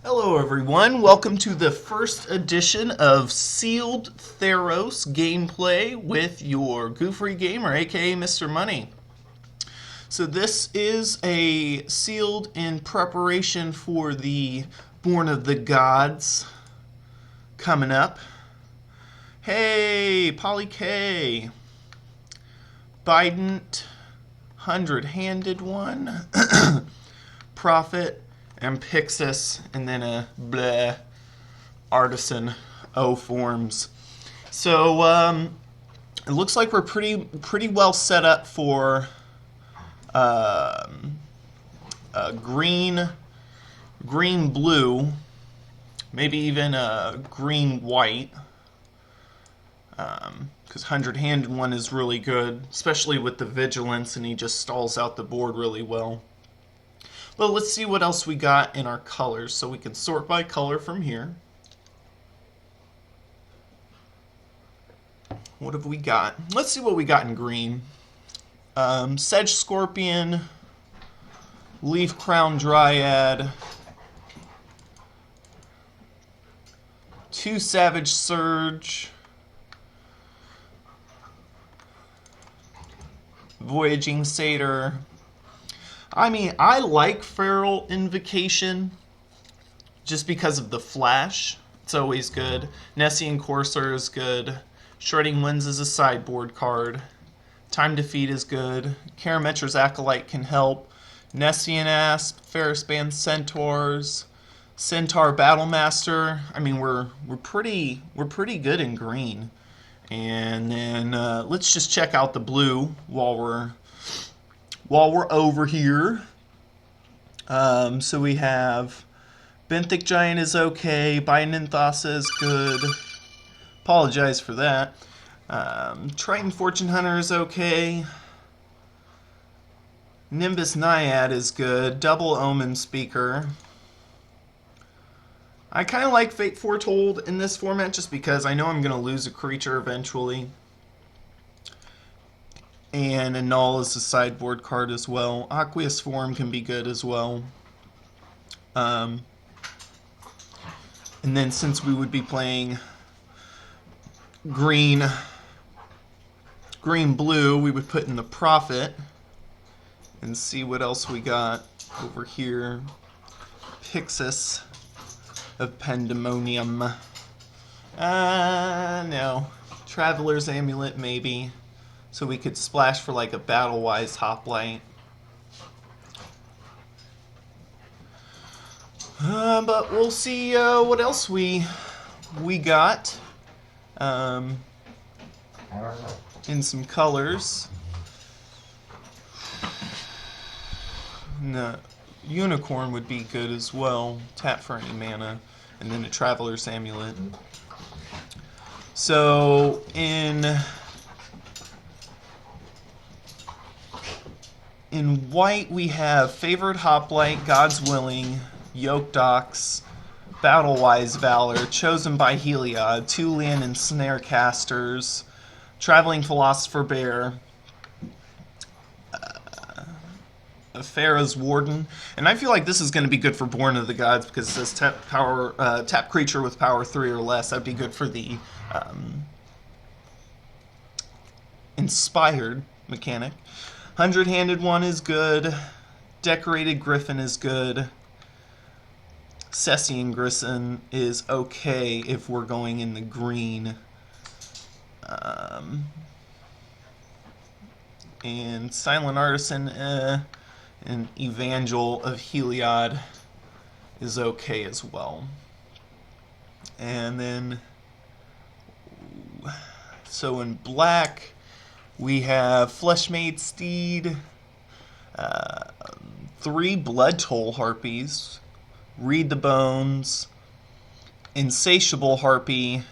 Hello everyone, welcome to the first edition of Sealed Theros gameplay with your Goofery Gamer, aka Mr. Money. So this is a sealed in preparation for the Born of the Gods coming up. Hey, Polly K. Biden, 100-handed one. Prophet and Pixis, and then a bleh artisan O forms. So it looks like we're pretty well set up for green blue, maybe even a green white. Because 100-handed one is really good, especially with the vigilance, and he just stalls out the board really well. Well, let's see what else we got in our colors. So we can sort by color from here. What have we got? Let's see what we got in green. Sedge Scorpion, Leaf Crown Dryad, 2 Savage Surge, Voyaging Satyr. I mean, I like Feral Invocation just because of the flash. It's always good. Nessian Courser is good. Shredding Winds is a sideboard card. Time Defeat is good. Karametra's Acolyte can help. Nessian Asp, Ferris Band Centaurs, Centaur Battlemaster. I mean, we're pretty good in green. And then let's just check out the blue while we're over here. So we have Benthic Giant is okay. Biden Thassa is good. Apologize for that. Triton Fortune Hunter is okay. Nimbus Naiad is good. Double Omen Speaker. I kind of like Fate Foretold in this format just because I know I'm going to lose a creature eventually. And Annul is a sideboard card as well. Aqueous Form can be good as well. And then since we would be playing green-blue, we would put in the Prophet and see what else we got over here. Pixis of Pandemonium. No. Traveler's Amulet, maybe. So we could splash for like a Battle-Wise Hoplite. But we'll see what else we got in some colors. No, Unicorn would be good as well. Tap for any mana. And then a Traveler's Amulet. So in white, we have Favored Hoplite, God's Willing, Yoked Ox, Battle-Wise Valor, Chosen by Heliod, 2 Land and Snare Casters, Traveling Philosopher Bear, Pharaoh's Warden. And I feel like this is going to be good for Born of the Gods because it says tap creature with power 3 or less. That'd be good for the Inspired mechanic. 100-handed one is good. Decorated Griffin is good. Cessian Grisson is okay if we're going in the green. And Silent Artisan and Evangel of Heliod is okay as well. And then, so in black, we have Fleshmade Steed, 3 Blood Toll Harpies, Read the Bones, Insatiable Harpy,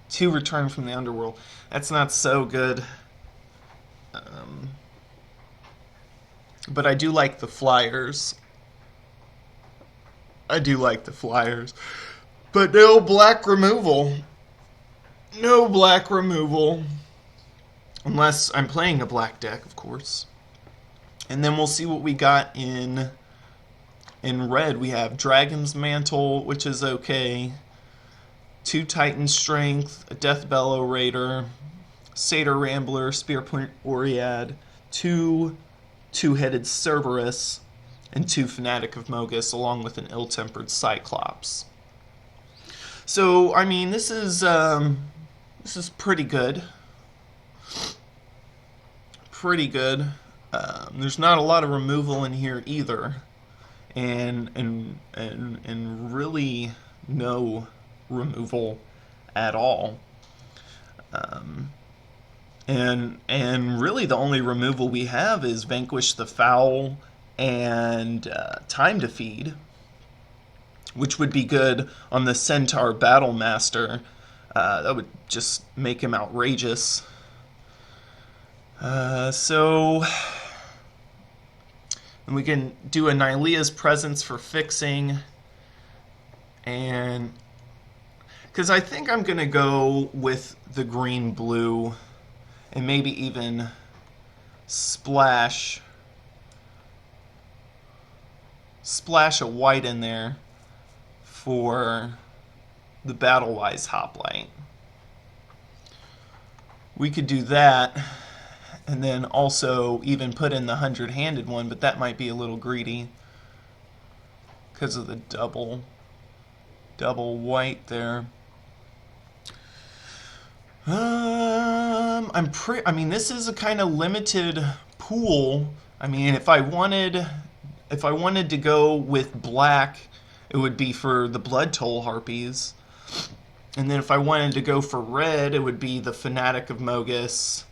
2 Return from the Underworld. That's not so good. But I do like the flyers. But no black removal. No black removal. Unless I'm playing a black deck, of course. And then we'll see what we got in in red, we have Dragon's Mantle, which is okay. 2 Titan Strength, a Death Bellow Raider, Satyr Rambler, Spearpoint Oread, 2 Two-Headed Cerberus, and 2 Fanatic of Mogus, along with an Ill-Tempered Cyclops. So, I mean, this is pretty good. Pretty good. There's not a lot of removal in here either, and really no removal at all. And really the only removal we have is Vanquish the Foul and Time to Feed, which would be good on the Centaur Battlemaster. That would just make him outrageous. So and we can do a Nylea's Presence for fixing, and because I think I'm going to go with the green-blue and maybe even splash a white in there for the Battle-Wise Hoplite. We could do that, and then also even put in the 100-handed one, but that might be a little greedy because of the double white there. I mean, this is a kind of limited pool. I mean, if I wanted to go with black, it would be for the Blood Toll Harpies. And then if I wanted to go for red, it would be the Fanatic of Mogus,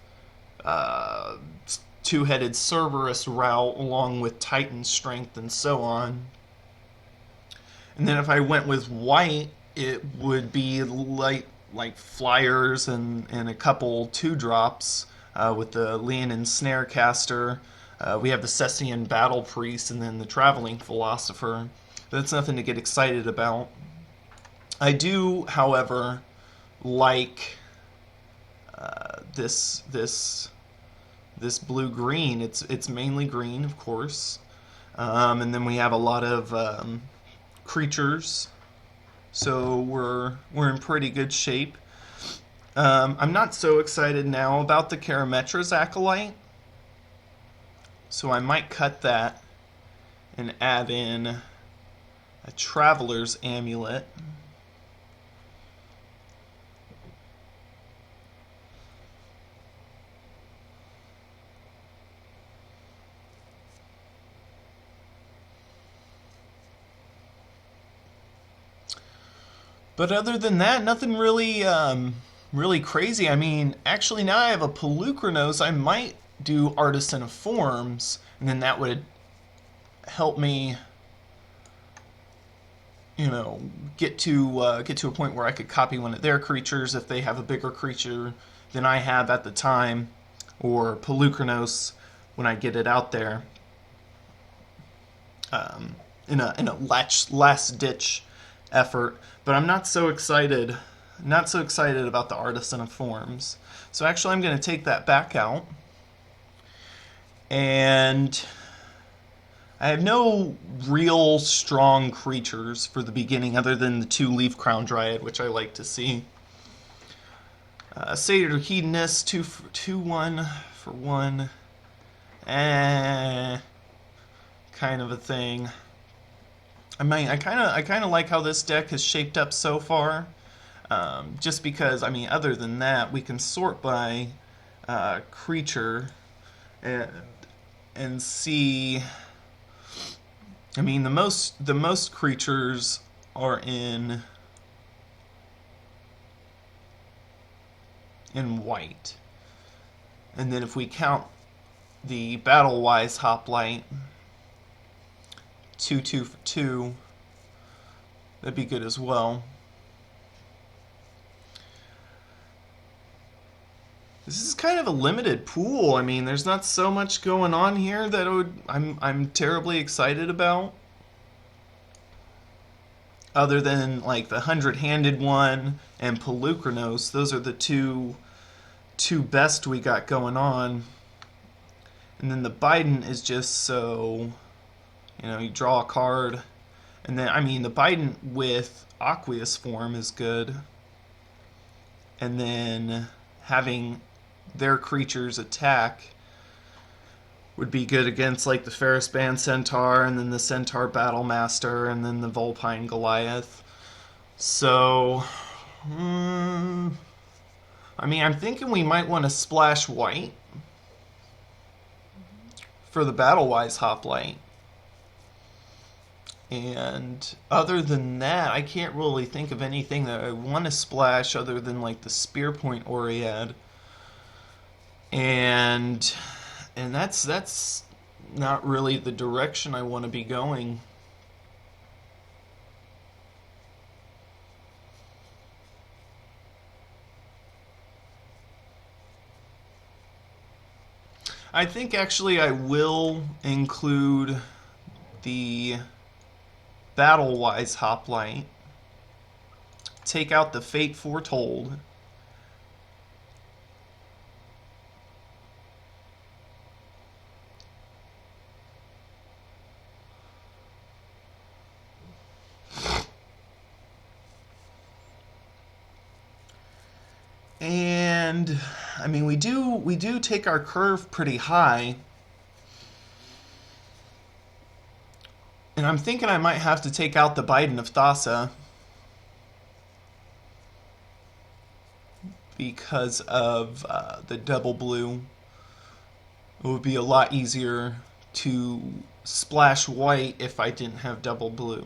Two-Headed Cerberus route, along with Titan Strength and so on. And then if I went with white, it would be like Flyers and a couple 2-drops with the Leonin Snarecaster. We have the Cessian Battle Priest and then the Traveling Philosopher. That's nothing to get excited about. I do, however, like this blue-green. It's mainly green, of course. And then we have a lot of creatures. So we're in pretty good shape. I'm not so excited now about the Karametra's Acolyte. So I might cut that and add in a Traveler's Amulet. But other than that, nothing really crazy. I mean, actually now I have a Pelucranos. I might do Artisan of Forms, and then that would help me, get to a point where I could copy one of their creatures if they have a bigger creature than I have at the time, or Pelucranos when I get it out there. In a last ditch effort, but I'm not so excited about the Artisan of Forms. So actually I'm going to take that back out, and I have no real strong creatures for the beginning other than the 2 Leaf Crown Dryad, which I like to see. Satyr Hedonist, 2/1 for 1. Kind of a thing. I kind of like how this deck has shaped up so far. Just because, I mean, other than that, we can sort by creature and see. I mean, the most creatures are in white, and then if we count the Battle-Wise Hoplite, 2/2 for 2, that'd be good as well. This is kind of a limited pool. I mean, there's not so much going on here that I'm terribly excited about, other than like the 100-handed one and Pelucranos. Those are the two best we got going on. And then the Biden is just so, You know, you draw a card, and then, I mean, the Biden with Aqueous form is good. And then having their creatures attack would be good against like the Ferris Band Centaur, and then the Centaur Battlemaster, and then the Vulpine Goliath. So, I mean, I'm thinking we might want to splash white for the Battlewise Hoplite. And other than that, I can't really think of anything that I want to splash other than like the Spear Point Oread. And that's not really the direction I want to be going. I think actually I will include the Battlewise Hoplite, take out the Fate Foretold, and I mean we do take our curve pretty high. And I'm thinking I might have to take out the Biden of Thassa because of the double blue. It would be a lot easier to splash white if I didn't have double blue.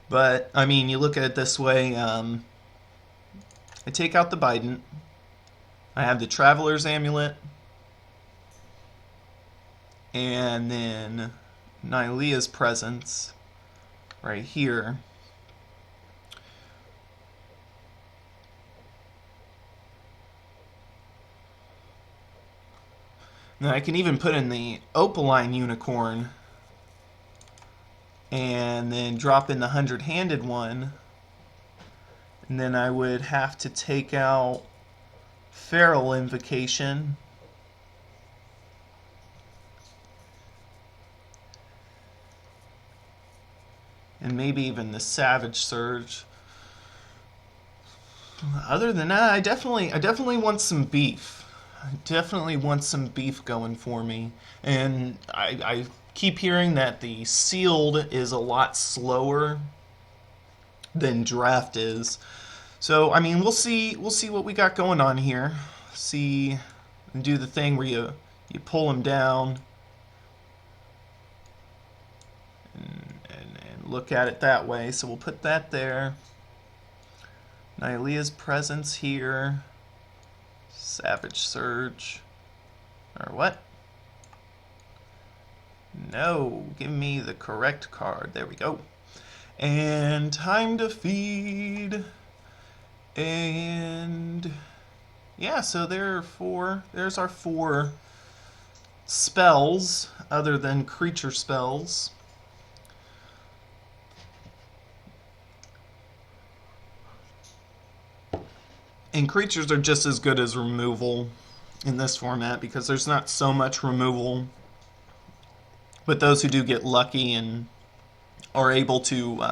But, I mean, you look at it this way. I take out the Biden. I have the Traveler's Amulet. And then Nylea's Presence right here. Now I can even put in the Opaline Unicorn and then drop in the 100-handed one. And then I would have to take out Feral Invocation. And maybe even the Savage Surge. Other than that, I definitely want some beef. I definitely want some beef going for me. And I keep hearing that the sealed is a lot slower than draft is. So I mean, we'll see what we got going on here. See and do the thing where you pull them down and look at it that way. So we'll put that there. Nylea's Presence here. Savage Surge. Or what? No, give me the correct card. There we go. And Time to Feed. And yeah, so there's our 4 spells other than creature spells. And creatures are just as good as removal in this format because there's not so much removal. But those who do get lucky and are able to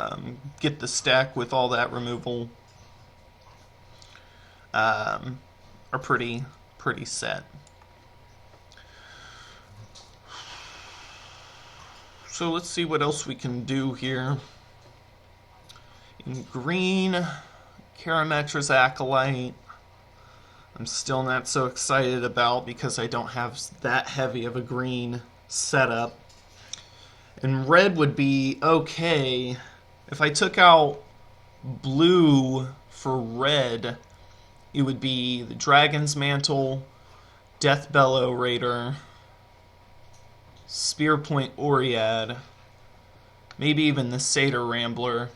get the stack with all that removal are pretty set. So let's see what else we can do here. In green, Karametra's Acolyte. I'm still not so excited about because I don't have that heavy of a green setup. And red would be okay. If I took out blue for red, it would be the Dragon's Mantle, Death Bellow Raider, Spear Point Oread, maybe even the Satyr Rambler.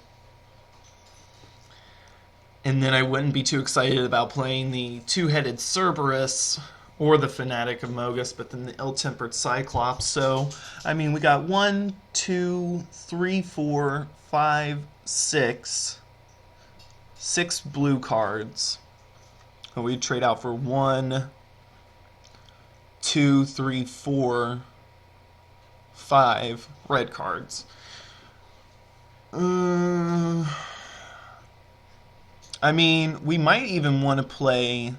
And then I wouldn't be too excited about playing the Two-Headed Cerberus or the Fanatic of Mogus, but then the Ill-Tempered Cyclops. So, I mean, we got 1, 2, 3, 4, 5, 6 blue cards. So we'd trade out for 1, 2, 3, 4, 5 red cards. I mean, we might even want to play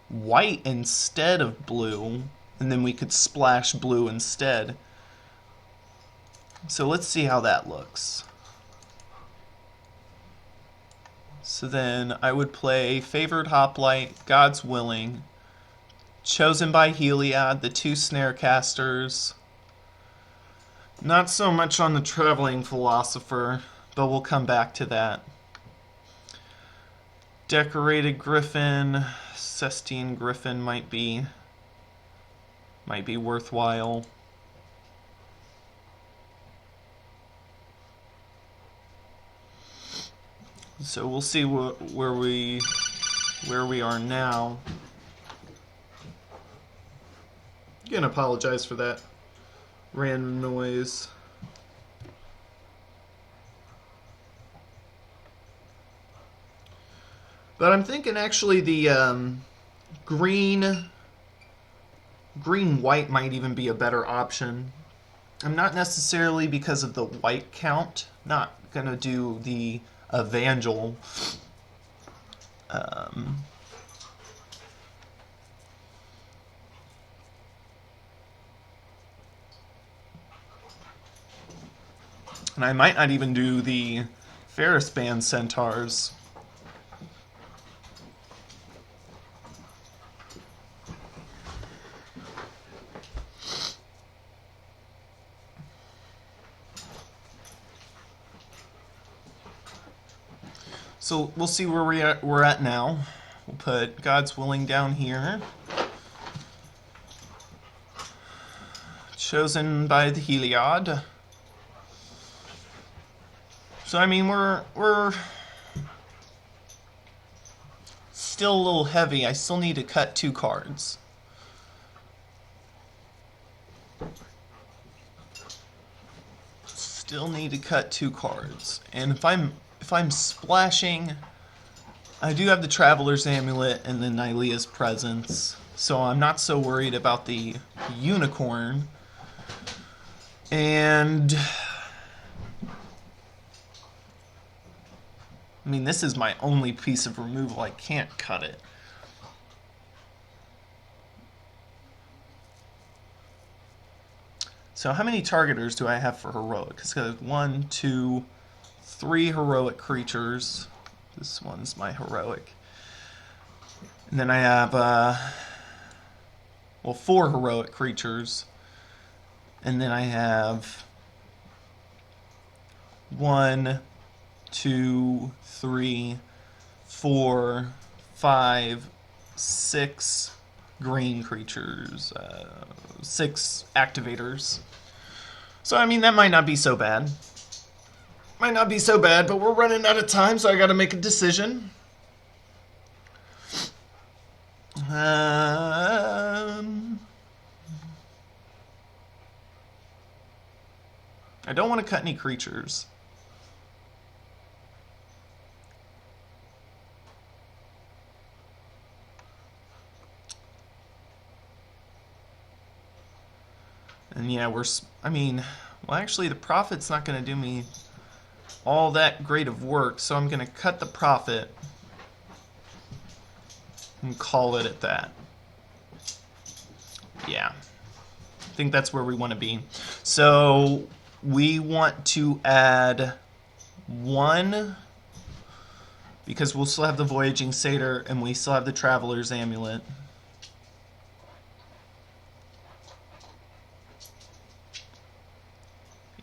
white instead of blue, and then we could splash blue instead. So let's see how that looks. So then I would play Favored Hoplite, God's Willing, Chosen by Heliod, the 2 Snarecasters. Not so much on the Traveling Philosopher, but we'll come back to that. Decorated Griffin, Cestine Griffin might be worthwhile. So we'll see where we are now. Again, apologize for that random noise. But I'm thinking actually the green-white might even be a better option. I'm not necessarily, because of the white count, not going to do the Evangel. And I might not even do the Ferris Band Centaurs. So we'll see where we're at now. We'll put God's Willing down here. Chosen by the Heliod. So I mean we're still a little heavy. I still need to cut 2 cards. Still need to cut 2 cards. And if I'm splashing, I do have the Traveler's Amulet and the Nylea's Presence, so I'm not so worried about the Unicorn. And I mean, this is my only piece of removal. I can't cut it. So how many targeters do I have for heroic? Because 1, 2, 3 heroic creatures. This one's my heroic. And then I have, 4 heroic creatures. And then I have 1, 2, 3, 4, 5, 6 green creatures. 6 activators. So, I mean, that might not be so bad. Might not be so bad, but we're running out of time, so I gotta make a decision. I don't want to cut any creatures. And yeah, actually the Prophet's not going to do me all that great of work, so I'm going to cut the Prophet and call it at that. Yeah. I think that's where we want to be. So we want to add 1, because we'll still have the Voyaging Satyr and we still have the Traveler's Amulet.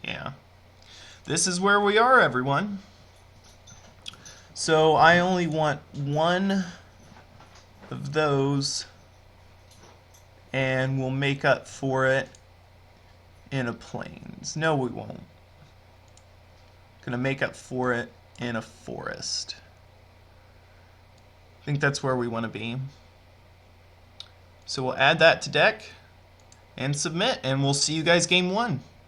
Yeah. This is where we are, everyone. So I only want 1 of those, and we'll make up for it in a plains. No, we won't. Gonna make up for it in a forest. I think that's where we want to be. So we'll add that to deck and submit, and we'll see you guys game 1.